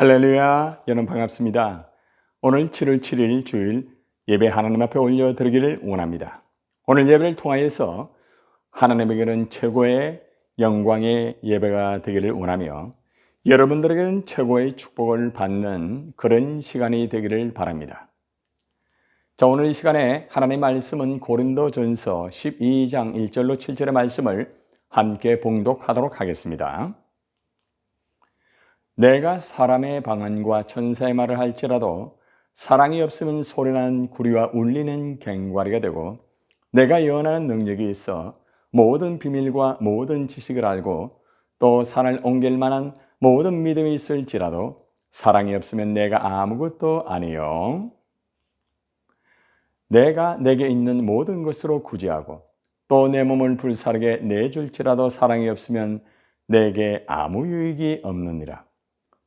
할렐루야, 여러분 반갑습니다. 오늘 7월 7일 주일 예배 하나님 앞에 올려드리기를 원합니다. 오늘 예배를 통하여서 하나님에게는 최고의 영광의 예배가 되기를 원하며 여러분들에게는 최고의 축복을 받는 그런 시간이 되기를 바랍니다. 자, 오늘 이 시간에 하나님의 말씀은 고린도전서 12장 1절로 7절의 말씀을 함께 봉독하도록 하겠습니다. 내가 사람의 방언과 천사의 말을 할지라도 사랑이 없으면 소리나는 구리와 울리는 괭과리가 되고, 내가 예언하는 능력이 있어 모든 비밀과 모든 지식을 알고 또 산을 옮길 만한 모든 믿음이 있을지라도 사랑이 없으면 내가 아무것도 아니요. 내가 내게 있는 모든 것으로 구제하고 또 내 몸을 불사르게 내줄지라도 사랑이 없으면 내게 아무 유익이 없느니라.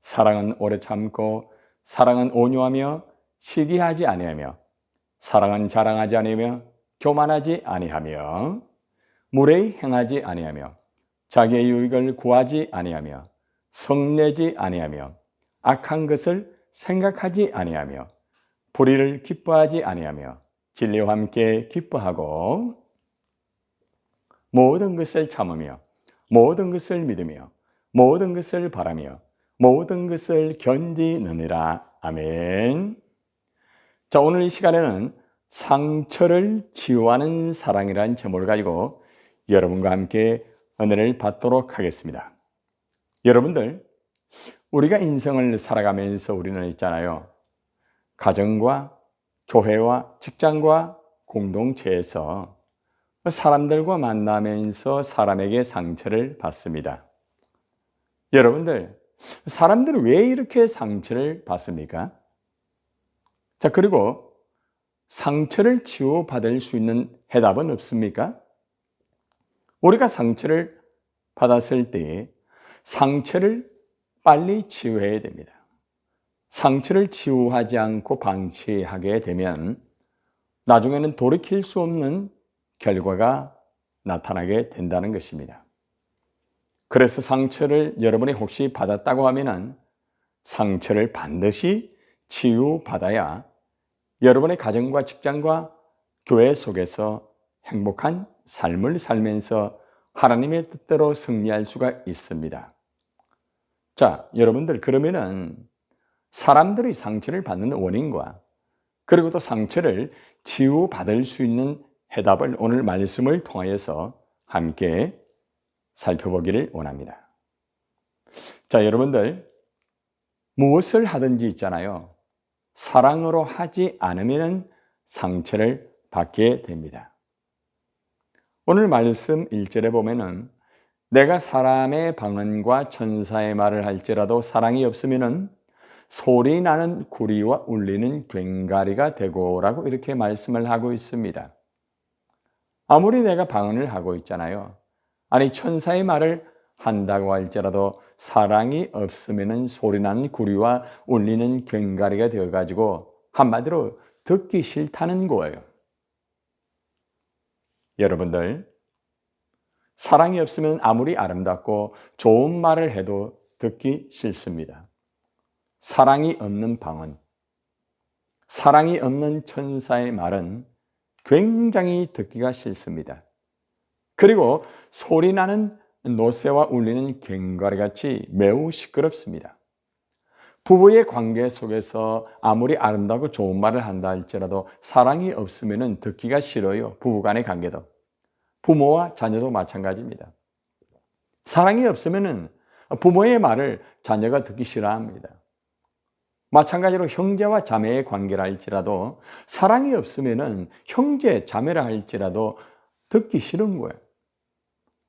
사랑은 오래 참고 사랑은 온유하며 시기하지 아니하며 사랑은 자랑하지 아니하며 교만하지 아니하며 무례히 행하지 아니하며 자기의 유익을 구하지 아니하며 성내지 아니하며 악한 것을 생각하지 아니하며 불의를 기뻐하지 아니하며 진리와 함께 기뻐하고 모든 것을 참으며 모든 것을 믿으며 모든 것을 바라며 모든 것을 견디느니라. 아멘. 자, 오늘 이 시간에는 상처를 치유하는 사랑이라는 제목을 가지고 여러분과 함께 은혜를 받도록 하겠습니다. 여러분들, 우리가 인생을 살아가면서 우리는 있잖아요. 가정과 교회와 직장과 공동체에서 사람들과 만나면서 사람에게 상처를 받습니다. 여러분들, 사람들은 왜 이렇게 상처를 받습니까? 자, 그리고 상처를 치유받을 수 있는 해답은 없습니까? 우리가 상처를 받았을 때 상처를 빨리 치유해야 됩니다. 상처를 치유하지 않고 방치하게 되면 나중에는 돌이킬 수 없는 결과가 나타나게 된다는 것입니다. 그래서 상처를 여러분이 혹시 받았다고 하면 상처를 반드시 치유받아야 여러분의 가정과 직장과 교회 속에서 행복한 삶을 살면서 하나님의 뜻대로 승리할 수가 있습니다. 자, 여러분들, 그러면은 사람들이 상처를 받는 원인과 그리고 또 상처를 치유받을 수 있는 해답을 오늘 말씀을 통하여서 함께 살펴보기를 원합니다. 자, 여러분들, 무엇을 하든지 있잖아요. 사랑으로 하지 않으면 상처를 받게 됩니다. 오늘 말씀 1절에 보면은 내가 사람의 방언과 천사의 말을 할지라도 사랑이 없으면은 소리 나는 구리와 울리는 괭가리가 되고라고 이렇게 말씀을 하고 있습니다. 아무리 내가 방언을 하고 있잖아요. 아니, 천사의 말을 한다고 할지라도 사랑이 없으면 소리나는 구리와 울리는 괭가리가 되어가지고 한마디로 듣기 싫다는 거예요. 여러분들, 사랑이 없으면 아무리 아름답고 좋은 말을 해도 듣기 싫습니다. 사랑이 없는 방언, 사랑이 없는 천사의 말은 굉장히 듣기가 싫습니다. 그리고 소리나는 노새와 울리는 괭과리 같이 매우 시끄럽습니다. 부부의 관계 속에서 아무리 아름다고 좋은 말을 한다 할지라도 사랑이 없으면 듣기가 싫어요. 부부간의 관계도. 부모와 자녀도 마찬가지입니다. 사랑이 없으면 부모의 말을 자녀가 듣기 싫어합니다. 마찬가지로 형제와 자매의 관계라 할지라도 사랑이 없으면 형제, 자매라 할지라도 듣기 싫은 거예요.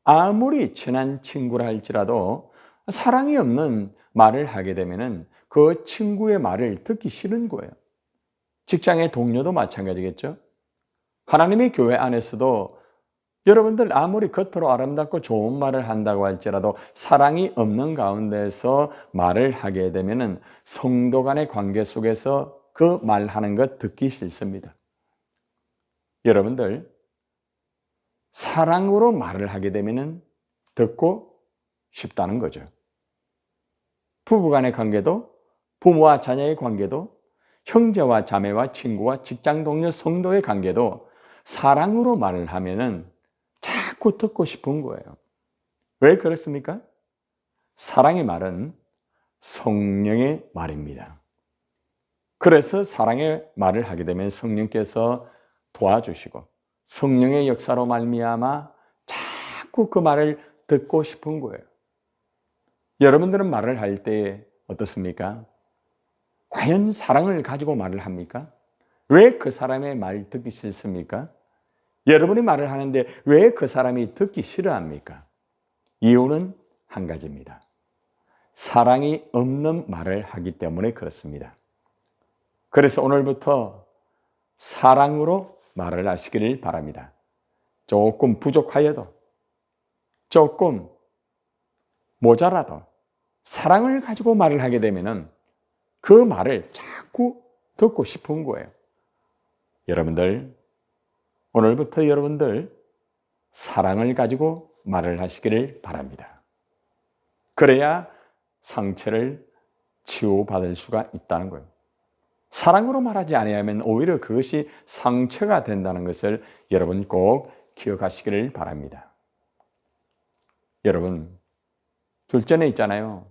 아무리 친한 친구라 할지라도 사랑이 없는 말을 하게 되면 그 친구의 말을 듣기 싫은 거예요. 직장의 동료도 마찬가지겠죠. 하나님의 교회 안에서도 여러분들 아무리 겉으로 아름답고 좋은 말을 한다고 할지라도 사랑이 없는 가운데서 말을 하게 되면 성도 간의 관계 속에서 그 말하는 것 듣기 싫습니다. 여러분들, 사랑으로 말을 하게 되면 듣고 싶다는 거죠. 부부간의 관계도 부모와 자녀의 관계도, 형제와 자매와 친구와 직장 동료 성도의 관계도 사랑으로 말을 하면은 자꾸 듣고 싶은 거예요. 왜 그렇습니까? 사랑의 말은 성령의 말입니다. 그래서 사랑의 말을 하게 되면 성령께서 도와주시고 성령의 역사로 말미암아 자꾸 그 말을 듣고 싶은 거예요. 여러분들은 말을 할 때 어떻습니까? 과연 사랑을 가지고 말을 합니까? 왜 그 사람의 말 듣기 싫습니까? 여러분이 말을 하는데 왜 그 사람이 듣기 싫어합니까? 이유는 한 가지입니다. 사랑이 없는 말을 하기 때문에 그렇습니다. 그래서 오늘부터 사랑으로 말을 하시기를 바랍니다. 조금 부족하여도, 조금 모자라도 사랑을 가지고 말을 하게 되면은 그 말을 자꾸 듣고 싶은 거예요. 여러분들, 오늘부터 여러분들 사랑을 가지고 말을 하시기를 바랍니다. 그래야 상처를 치유받을 수가 있다는 거예요. 사랑으로 말하지 않으면 오히려 그것이 상처가 된다는 것을 여러분 꼭 기억하시기를 바랍니다. 여러분, 둘째는 있잖아요.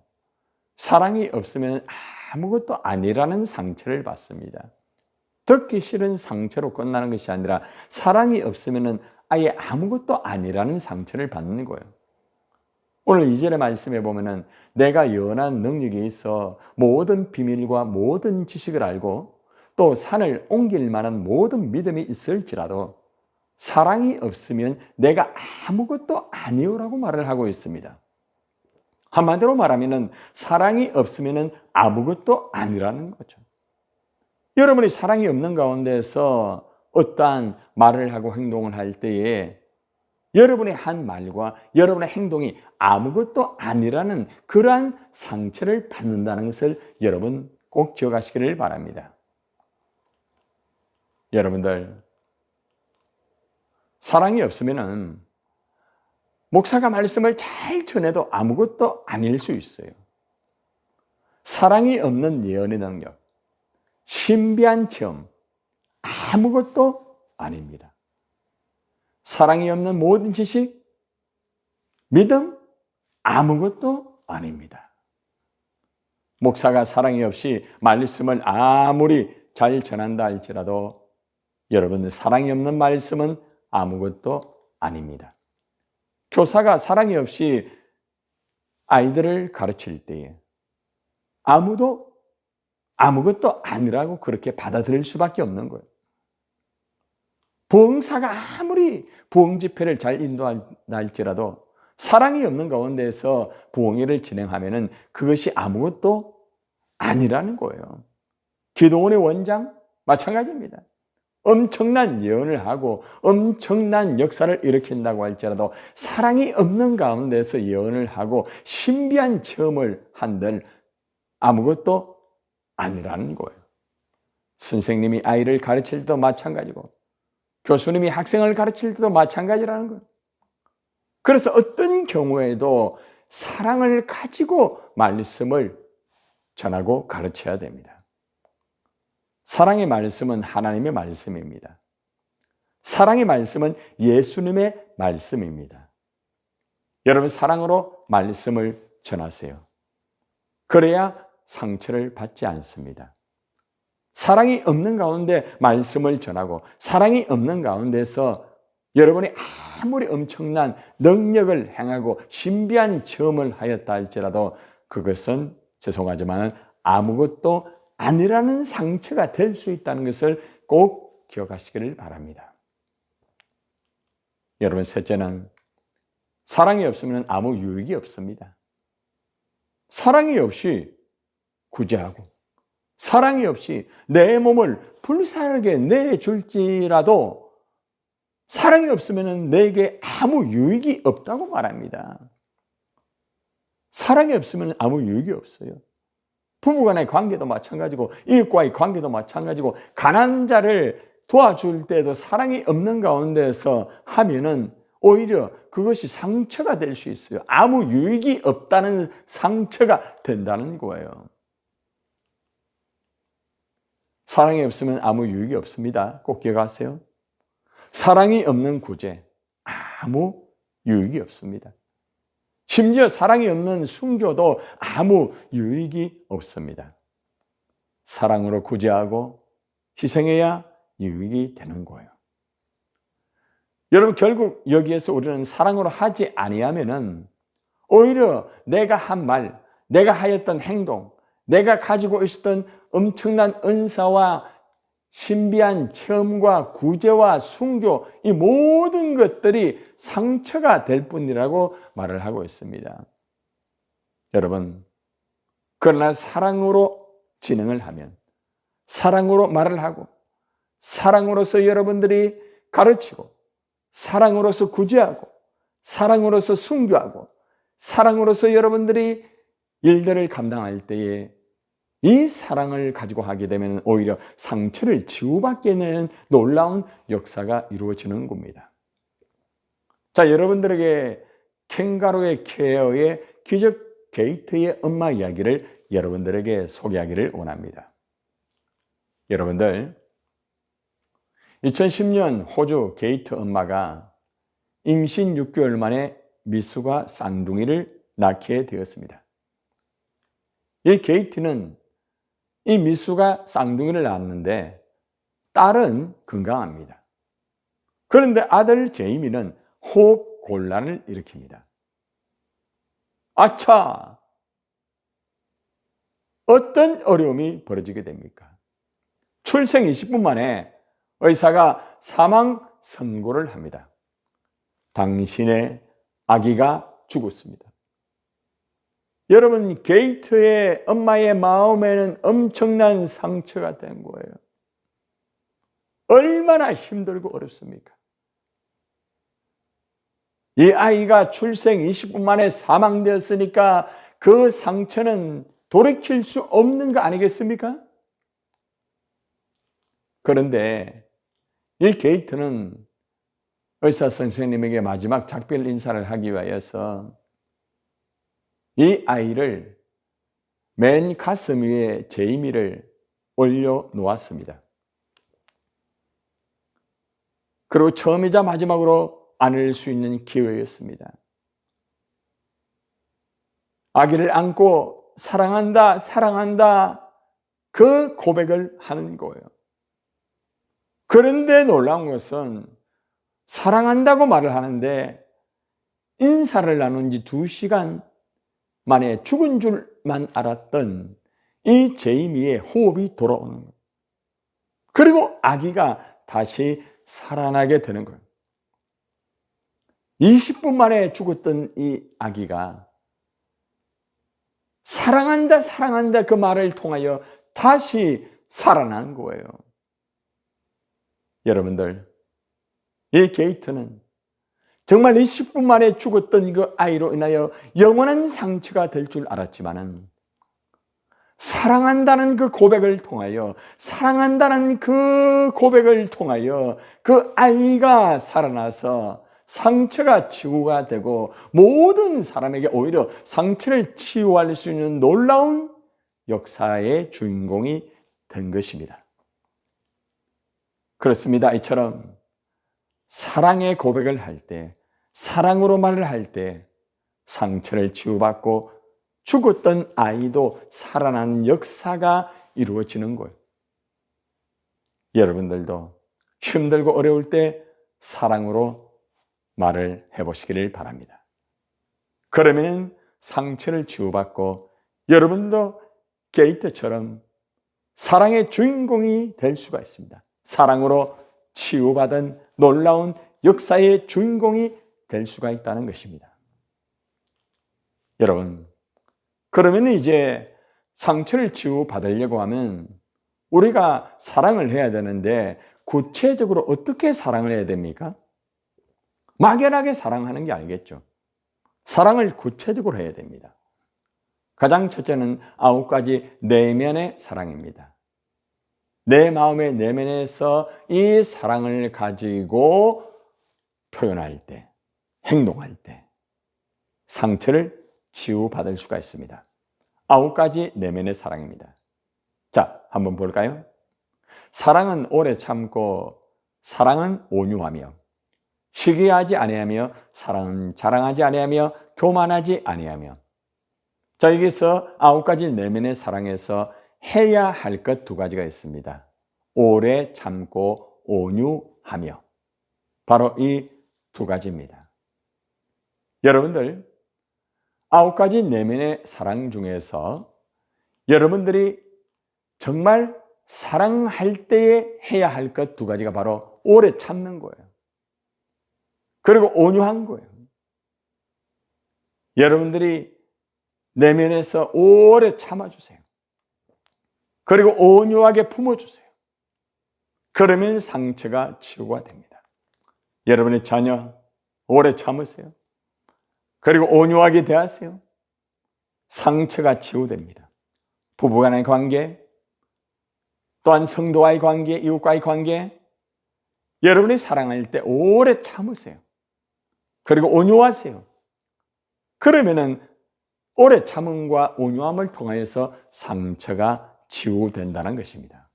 사랑이 없으면 아무것도 아니라는 상처를 받습니다. 듣기 싫은 상처로 끝나는 것이 아니라 사랑이 없으면 아예 아무것도 아니라는 상처를 받는 거예요. 오늘 2절의 말씀에 보면은 내가 연한 능력이 있어 모든 비밀과 모든 지식을 알고 또 산을 옮길 만한 모든 믿음이 있을지라도 사랑이 없으면 내가 아무것도 아니오라고 말을 하고 있습니다. 한마디로 말하면은 사랑이 없으면 아무것도 아니라는 거죠. 여러분이 사랑이 없는 가운데서 어떠한 말을 하고 행동을 할 때에 여러분의 한 말과 여러분의 행동이 아무것도 아니라는 그러한 상처를 받는다는 것을 여러분 꼭 기억하시기를 바랍니다. 여러분들, 사랑이 없으면은 목사가 말씀을 잘 전해도 아무것도 아닐 수 있어요. 사랑이 없는 예언의 능력, 신비한 체험, 아무것도 아닙니다. 사랑이 없는 모든 지식, 믿음, 아무것도 아닙니다. 목사가 사랑이 없이 말씀을 아무리 잘 전한다 할지라도 여러분들 사랑이 없는 말씀은 아무것도 아닙니다. 교사가 사랑이 없이 아이들을 가르칠 때에 아무도 아무것도 아니라고 그렇게 받아들일 수밖에 없는 거예요. 부흥사가 아무리 부흥 집회를 잘 인도한다 할지라도 사랑이 없는 가운데에서 부흥회를 진행하면은 그것이 아무것도 아니라는 거예요. 기도원의 원장 마찬가지입니다. 엄청난 예언을 하고 엄청난 역사를 일으킨다고 할지라도 사랑이 없는 가운데서 예언을 하고 신비한 체험을 한들 아무것도 아니라는 거예요. 선생님이 아이를 가르칠 때도 마찬가지고 교수님이 학생을 가르칠 때도 마찬가지라는 거예요. 그래서 어떤 경우에도 사랑을 가지고 말씀을 전하고 가르쳐야 됩니다. 사랑의 말씀은 하나님의 말씀입니다. 사랑의 말씀은 예수님의 말씀입니다. 여러분 사랑으로 말씀을 전하세요. 그래야 상처를 받지 않습니다. 사랑이 없는 가운데 말씀을 전하고 사랑이 없는 가운데서 여러분이 아무리 엄청난 능력을 행하고 신비한 체험을 하였다 할지라도 그것은 죄송하지만 아무것도 아니라는 상처가 될 수 있다는 것을 꼭 기억하시기를 바랍니다. 여러분 셋째는 사랑이 없으면 아무 유익이 없습니다. 사랑이 없이 구제하고 사랑이 없이 내 몸을 불쌍하게 내줄지라도 사랑이 없으면 내게 아무 유익이 없다고 말합니다. 사랑이 없으면 아무 유익이 없어요. 부부간의 관계도 마찬가지고 이웃과의 관계도 마찬가지고 가난한 자를 도와줄 때도 사랑이 없는 가운데서 하면은 오히려 그것이 상처가 될 수 있어요. 아무 유익이 없다는 상처가 된다는 거예요. 사랑이 없으면 아무 유익이 없습니다. 꼭 기억하세요. 사랑이 없는 구제, 아무 유익이 없습니다. 심지어 사랑이 없는 순교도 아무 유익이 없습니다. 사랑으로 구제하고 희생해야 유익이 되는 거예요. 여러분, 결국 여기에서 우리는 사랑으로 하지 아니하면은 오히려 내가 한 말, 내가 하였던 행동, 내가 가지고 있었던 엄청난 은사와 신비한 체험과 구제와 순교, 이 모든 것들이 상처가 될 뿐이라고 말을 하고 있습니다. 여러분, 그러나 사랑으로 진행을 하면, 사랑으로 말을 하고, 사랑으로서 여러분들이 가르치고, 사랑으로서 구제하고, 사랑으로서 순교하고, 사랑으로서 여러분들이 일들을 감당할 때에 이 사랑을 가지고 하게 되면 오히려 상처를 치유받게 되는 놀라운 역사가 이루어지는 겁니다. 자, 여러분들에게 캥거루의 케어의 기적 게이트의 엄마 이야기를 여러분들에게 소개하기를 원합니다. 여러분들, 2010년 호주 게이트 엄마가 임신 6개월 만에 미수가 쌍둥이를 낳게 되었습니다. 이 게이트는 이 미수가 쌍둥이를 낳았는데 딸은 건강합니다. 그런데 아들 제이미는 호흡 곤란을 일으킵니다. 아차! 어떤 어려움이 벌어지게 됩니까? 출생 20분 만에 의사가 사망 선고를 합니다. 당신의 아기가 죽었습니다. 여러분, 게이트의 엄마의 마음에는 엄청난 상처가 된 거예요. 얼마나 힘들고 어렵습니까? 이 아이가 출생 20분 만에 사망되었으니까 그 상처는 돌이킬 수 없는 거 아니겠습니까? 그런데 이 게이트는 의사 선생님에게 마지막 작별 인사를 하기 위하여서 이 아이를 맨 가슴 위에 제이미를 올려놓았습니다. 그리고 처음이자 마지막으로 안을 수 있는 기회였습니다. 아기를 안고 사랑한다, 사랑한다, 그 고백을 하는 거예요. 그런데 놀라운 것은 사랑한다고 말을 하는데 인사를 나눈 지 2시간 만에 죽은 줄만 알았던 이 제이미의 호흡이 돌아오는 거예요. 그리고 아기가 다시 살아나게 되는 거예요. 20분 만에 죽었던 이 아기가 사랑한다, 사랑한다 그 말을 통하여 다시 살아난 거예요. 여러분들, 이 게이트는 정말 20분 만에 죽었던 그 아이로 인하여 영원한 상처가 될 줄 알았지만은 사랑한다는 그 고백을 통하여, 사랑한다는 그 고백을 통하여 그 아이가 살아나서 상처가 치유가 되고 모든 사람에게 오히려 상처를 치유할 수 있는 놀라운 역사의 주인공이 된 것입니다. 그렇습니다. 이처럼 사랑의 고백을 할 때, 사랑으로 말을 할 때 상처를 치유받고 죽었던 아이도 살아나는 역사가 이루어지는 거예요. 여러분들도 힘들고 어려울 때 사랑으로 말을 해보시기를 바랍니다. 그러면 상처를 치유받고 여러분도 게이트처럼 사랑의 주인공이 될 수가 있습니다. 사랑으로 치유받은 놀라운 역사의 주인공이 될 수가 있다는 것입니다. 여러분, 그러면 이제 상처를 치유받으려고 하면 우리가 사랑을 해야 되는데 구체적으로 어떻게 사랑을 해야 됩니까? 막연하게 사랑하는 게 아니겠죠. 사랑을 구체적으로 해야 됩니다. 가장 첫째는 9가지 내면의 사랑입니다. 내 마음의 내면에서 이 사랑을 가지고 표현할 때, 행동할 때 상처를 치유받을 수가 있습니다. 9가지 내면의 사랑입니다. 자, 한번 볼까요? 사랑은 오래 참고 사랑은 온유하며 시기하지 아니하며 사랑은 자랑하지 아니하며 교만하지 아니하며. 자, 여기서 9가지 내면의 사랑에서 해야 할 것 2가지가 있습니다. 오래 참고 온유하며. 바로 이 2가지입니다. 여러분들 9가지 내면의 사랑 중에서 여러분들이 정말 사랑할 때에 해야 할 것 2가지가 바로 오래 참는 거예요. 그리고 온유한 거예요. 여러분들이 내면에서 오래 참아주세요. 그리고 온유하게 품어주세요. 그러면 상처가 치유가 됩니다. 여러분의 자녀 오래 참으세요. 그리고 온유하게 대하세요. 상처가 치유됩니다. 부부간의 관계, 또한 성도와의 관계, 이웃과의 관계, 여러분이 사랑할 때 오래 참으세요. 그리고 온유하세요. 그러면은 오래 참음과 온유함을 통하여서 상처가 치유된다는 것입니다.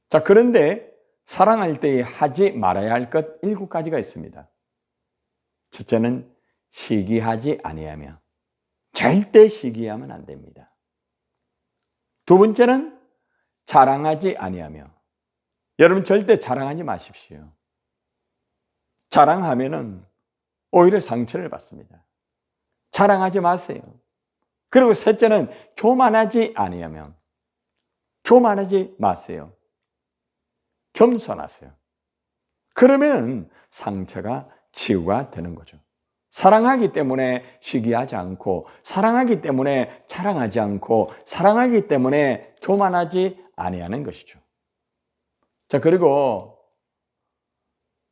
자, 그런데 사랑할 때 하지 말아야 할 것 7가지가 있습니다. 첫째는 시기하지 아니하며, 절대 시기하면 안 됩니다. 2번째는 자랑하지 아니하며, 여러분 절대 자랑하지 마십시오. 자랑하면은 오히려 상처를 받습니다. 자랑하지 마세요. 그리고 셋째는 교만하지 아니하며, 교만하지 마세요. 겸손하세요. 그러면 상처가 치유가 되는 거죠. 사랑하기 때문에 시기하지 않고, 사랑하기 때문에 자랑하지 않고, 사랑하기 때문에 교만하지 아니하는 것이죠. 자, 그리고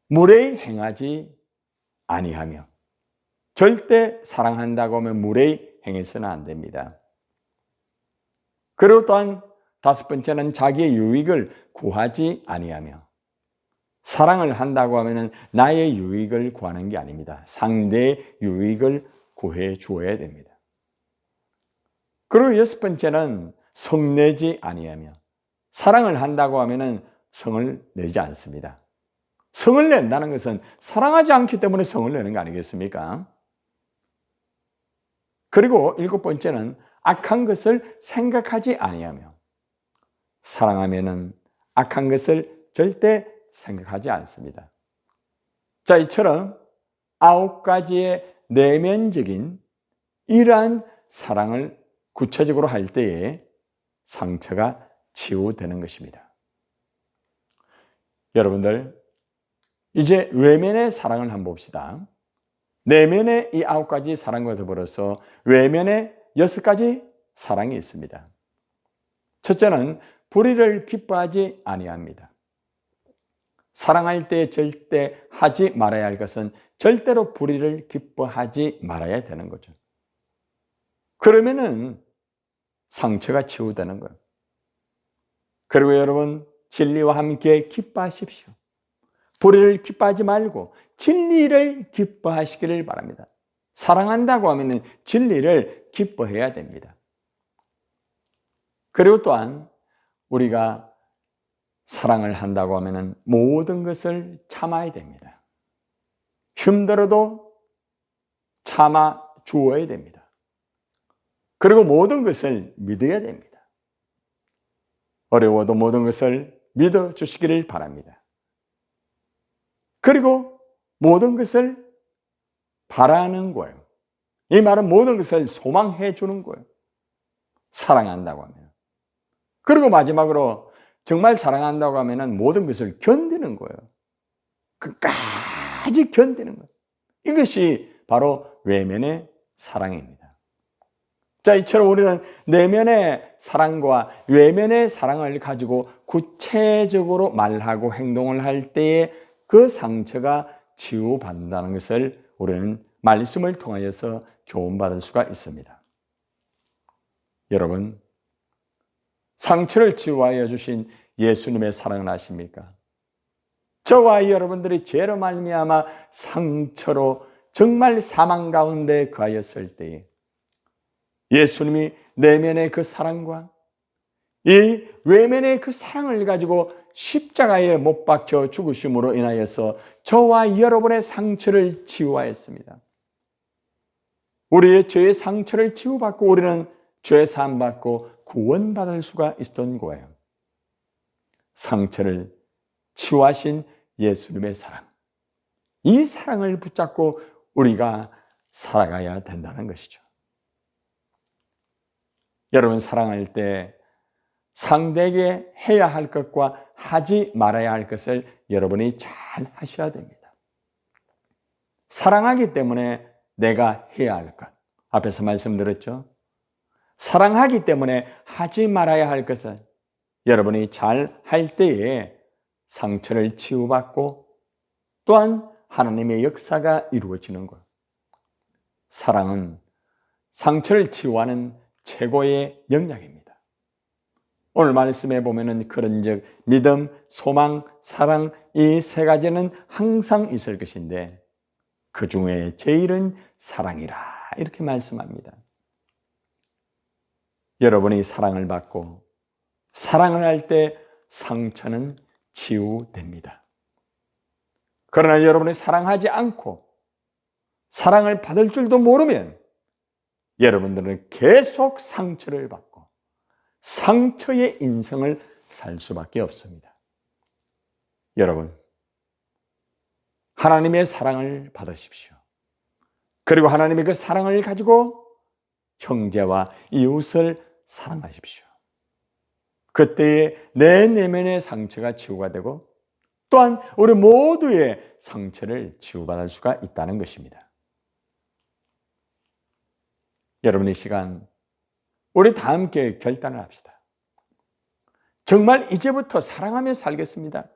무례히 행하지 아니하며, 절대 사랑한다고 하면 무례히 행해서는 안 됩니다. 그리고 또한 5번째는 자기의 유익을 구하지 아니하며, 사랑을 한다고 하면 나의 유익을 구하는 게 아닙니다. 상대의 유익을 구해 주어야 됩니다. 그리고 6번째는 성내지 아니하며, 사랑을 한다고 하면 성을 내지 않습니다. 성을 낸다는 것은 사랑하지 않기 때문에 성을 내는 거 아니겠습니까? 그리고 7번째는 악한 것을 생각하지 아니하며, 사랑하면은 악한 것을 절대 생각하지 않습니다. 자, 이처럼 9가지의 내면적인 이러한 사랑을 구체적으로 할 때에 상처가 치유되는 것입니다. 여러분들, 이제 외면의 사랑을 한번 봅시다. 내면의 이 9가지 사랑과 더불어서 외면의 6가지 사랑이 있습니다. 첫째는 불의를 기뻐하지 아니합니다. 사랑할 때 절대 하지 말아야 할 것은 절대로 불의를 기뻐하지 말아야 되는 거죠. 그러면은 상처가 치유되는 거예요. 그리고 여러분, 진리와 함께 기뻐하십시오. 불의를 기뻐하지 말고 진리를 기뻐하시기를 바랍니다. 사랑한다고 하면 진리를 기뻐해야 됩니다. 그리고 또한 우리가 사랑을 한다고 하면 모든 것을 참아야 됩니다. 힘들어도 참아 주어야 됩니다. 그리고 모든 것을 믿어야 됩니다. 어려워도 모든 것을 믿어 주시기를 바랍니다. 그리고 모든 것을 바라는 거예요. 이 말은 모든 것을 소망해 주는 거예요. 사랑한다고 하면. 그리고 마지막으로 정말 사랑한다고 하면 모든 것을 견디는 거예요. 끝까지 견디는 거예요. 이것이 바로 외면의 사랑입니다. 자, 이처럼 우리는 내면의 사랑과 외면의 사랑을 가지고 구체적으로 말하고 행동을 할 때에 그 상처가 치유받는다는 것을 우리는 말씀을 통하여서 교훈받을 수가 있습니다. 여러분, 상처를 치유하여 주신 예수님의 사랑을 아십니까? 저와 여러분들이 죄로 말미암아 상처로 정말 사망 가운데 거하였을 때에 예수님이 내면의 그 사랑과 이 외면의 그 사랑을 가지고 십자가에 못 박혀 죽으심으로 인하여서 저와 여러분의 상처를 치유하였습니다. 우리의 죄의 상처를 치유받고 우리는 죄 사함 받고 구원받을 수가 있었던 거예요. 상처를 치유하신 예수님의 사랑, 이 사랑을 붙잡고 우리가 살아가야 된다는 것이죠. 여러분, 사랑할 때 상대에게 해야 할 것과 하지 말아야 할 것을 여러분이 잘 하셔야 됩니다. 사랑하기 때문에 내가 해야 할 것, 앞에서 말씀드렸죠. 사랑하기 때문에 하지 말아야 할 것을 여러분이 잘 할 때에 상처를 치유받고 또한 하나님의 역사가 이루어지는 것. 사랑은 상처를 치유하는 최고의 영역입니다. 오늘 말씀에 보면은 그런즉 믿음, 소망, 사랑, 이 세 가지는 항상 있을 것인데 그 중에 제일은 사랑이라 이렇게 말씀합니다. 여러분이 사랑을 받고 사랑을 할 때 상처는 치유됩니다. 그러나 여러분이 사랑하지 않고 사랑을 받을 줄도 모르면 여러분들은 계속 상처를 받고 상처의 인생을 살 수밖에 없습니다. 여러분, 하나님의 사랑을 받으십시오. 그리고 하나님의 그 사랑을 가지고 형제와 이웃을 사랑하십시오. 그때에 내 내면의 상처가 치유가 되고 또한 우리 모두의 상처를 치유받을 수가 있다는 것입니다. 여러분, 이 시간 우리 다 함께 결단을 합시다. 정말 이제부터 사랑하며 살겠습니다.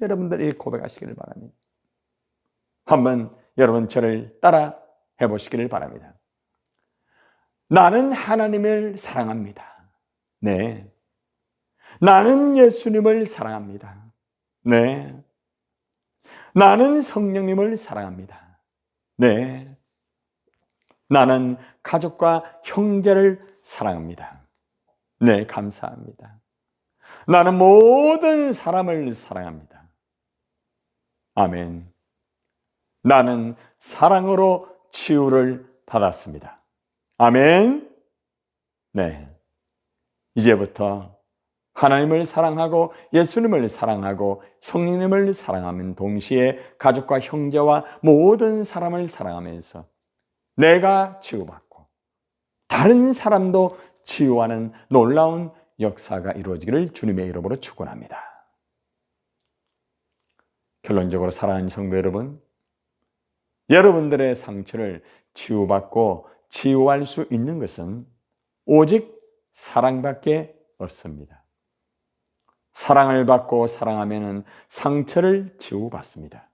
여러분들이 고백하시기를 바랍니다. 한번 여러분 저를 따라 해보시기를 바랍니다. 나는 하나님을 사랑합니다. 네. 나는 예수님을 사랑합니다. 네. 나는 성령님을 사랑합니다. 네. 나는 가족과 형제를 사랑합니다. 네, 감사합니다. 나는 모든 사람을 사랑합니다. 아멘. 나는 사랑으로 치유를 받았습니다. 아멘. 네. 이제부터 하나님을 사랑하고 예수님을 사랑하고 성령님을 사랑하면 동시에 가족과 형제와 모든 사람을 사랑하면서 내가 치유받고 다른 사람도 치유하는 놀라운 역사가 이루어지기를 주님의 이름으로 축원합니다. 결론적으로 사랑하는 성도 여러분, 여러분들의 상처를 치유받고 치유할 수 있는 것은 오직 사랑밖에 없습니다. 사랑을 받고 사랑하면 상처를 치유받습니다.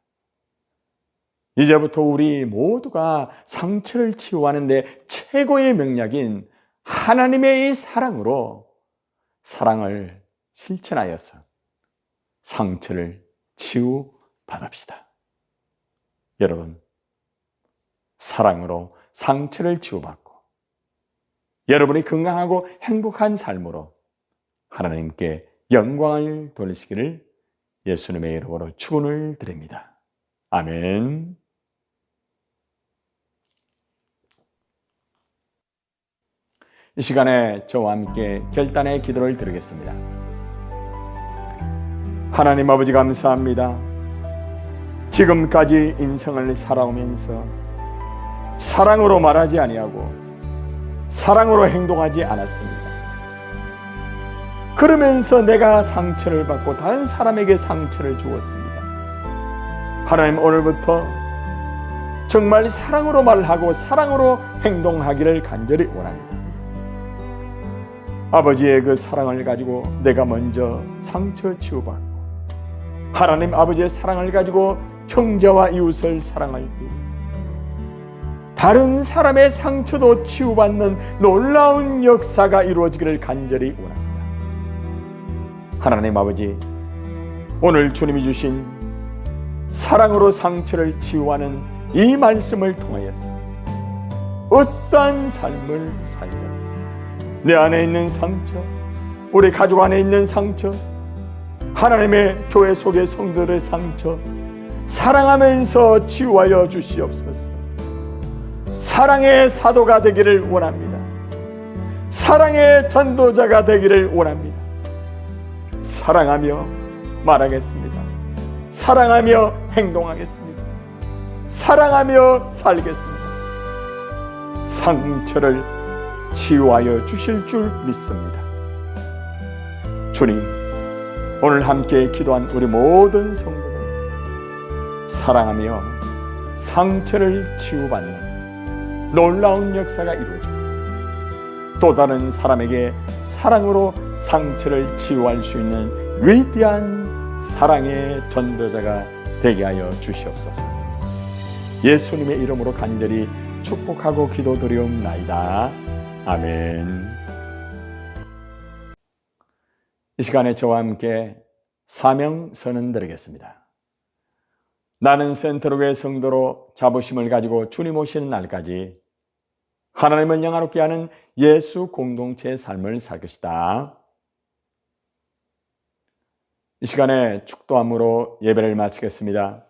이제부터 우리 모두가 상처를 치유하는데 최고의 명약인 하나님의 이 사랑으로 사랑을 실천하여서 상처를 치유받읍시다. 여러분, 사랑으로 상처를 치유받고 여러분이 건강하고 행복한 삶으로 하나님께 영광을 돌리시기를 예수님의 이름으로 축원을 드립니다. 아멘. 이 시간에 저와 함께 결단의 기도를 드리겠습니다. 하나님 아버지, 감사합니다. 지금까지 인생을 살아오면서 사랑으로 말하지 아니하고 사랑으로 행동하지 않았습니다. 그러면서 내가 상처를 받고 다른 사람에게 상처를 주었습니다. 하나님, 오늘부터 정말 사랑으로 말하고 사랑으로 행동하기를 간절히 원합니다. 아버지의 그 사랑을 가지고 내가 먼저 상처 치유받고 하나님 아버지의 사랑을 가지고 형제와 이웃을 사랑할 때 다른 사람의 상처도 치유받는 놀라운 역사가 이루어지기를 간절히 원합니다. 하나님 아버지, 오늘 주님이 주신 사랑으로 상처를 치유하는 이 말씀을 통하여서 어떠한 삶을 살든 내 안에 있는 상처, 우리 가족 안에 있는 상처, 하나님의 교회 속의 성도들의 상처 사랑하면서 치유하여 주시옵소서. 사랑의 사도가 되기를 원합니다. 사랑의 전도자가 되기를 원합니다. 사랑하며 말하겠습니다. 사랑하며 행동하겠습니다. 사랑하며 살겠습니다. 상처를 치유하여 주실 줄 믿습니다. 주님, 오늘 함께 기도한 우리 모든 성도들 사랑하며 상처를 치유받는 놀라운 역사가 이루어지고 또 다른 사람에게 사랑으로 상처를 치유할 수 있는 위대한 사랑의 전도자가 되게 하여 주시옵소서. 예수님의 이름으로 간절히 축복하고 기도드리옵나이다. 아멘. 이 시간에 저와 함께 사명 선언 드리겠습니다. 나는 센트로교회 성도로 자부심을 가지고 주님 오시는 날까지 하나님을 영화롭게 하는 예수 공동체의 삶을 살 것이다. 이 시간에 축도함으로 예배를 마치겠습니다.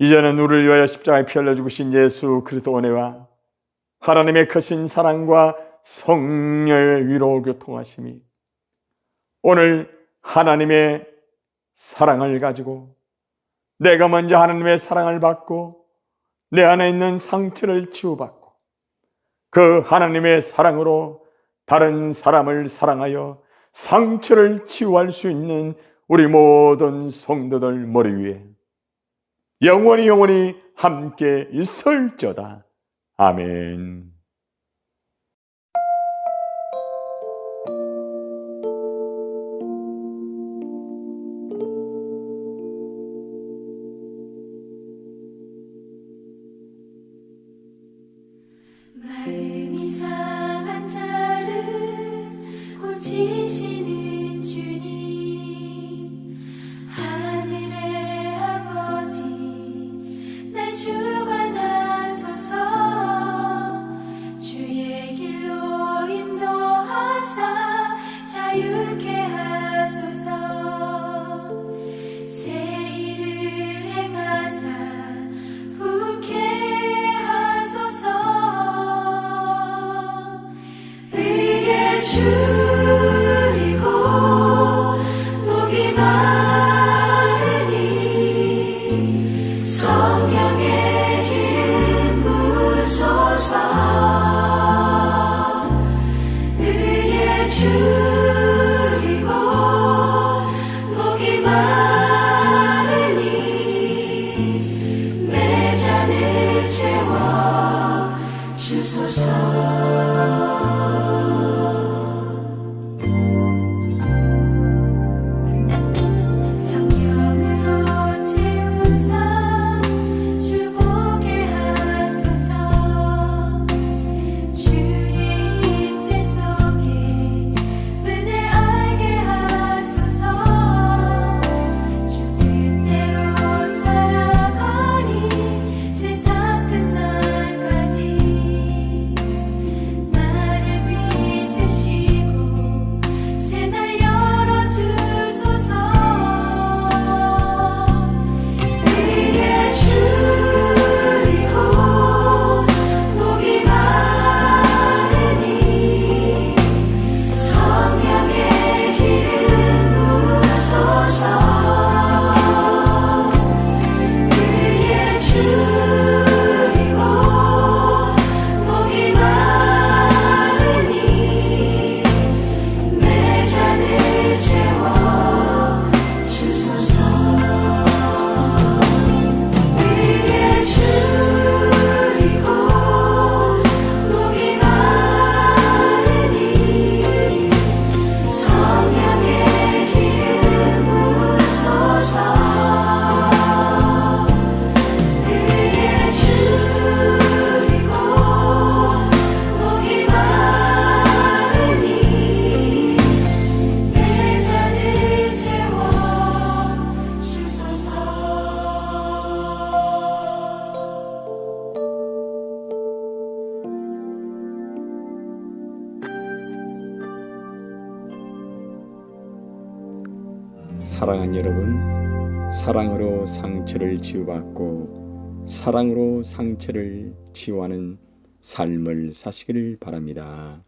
이제는 우리를 위하여 십자가에 피 흘려 죽으신 예수 그리스도 은혜와 하나님의 크신 사랑과 성령의 위로 교통하심이 오늘 하나님의 사랑을 가지고 내가 먼저 하나님의 사랑을 받고 내 안에 있는 상처를 치유받고 그 하나님의 사랑으로 다른 사람을 사랑하여 상처를 치유할 수 있는 우리 모든 성도들 머리 위에 영원히 함께 있을지어다. 아멘. 마음이 상한 자를 고치시는 주님, 하늘의 아버지 날 주관하소서. 주의 길로 인도하사 자유케 하소서. 새 일을 행하사 부케 하소서. 의의 줄이고 목이 마르니 성령의 기름 부으소서. 의의 줄이고 목이 마르니 내 잔을 채워 주소서. 성령으로 채우사 주보게 하소서. 주의 임재 속에 은혜 알게 하소서. 주 뜻대로 살아가니 세상 끝날까지 나를 위해 사랑하는 여러분, 사랑으로 상처를 치유받고 사랑으로 상처를 치유하는 삶을 사시기를 바랍니다.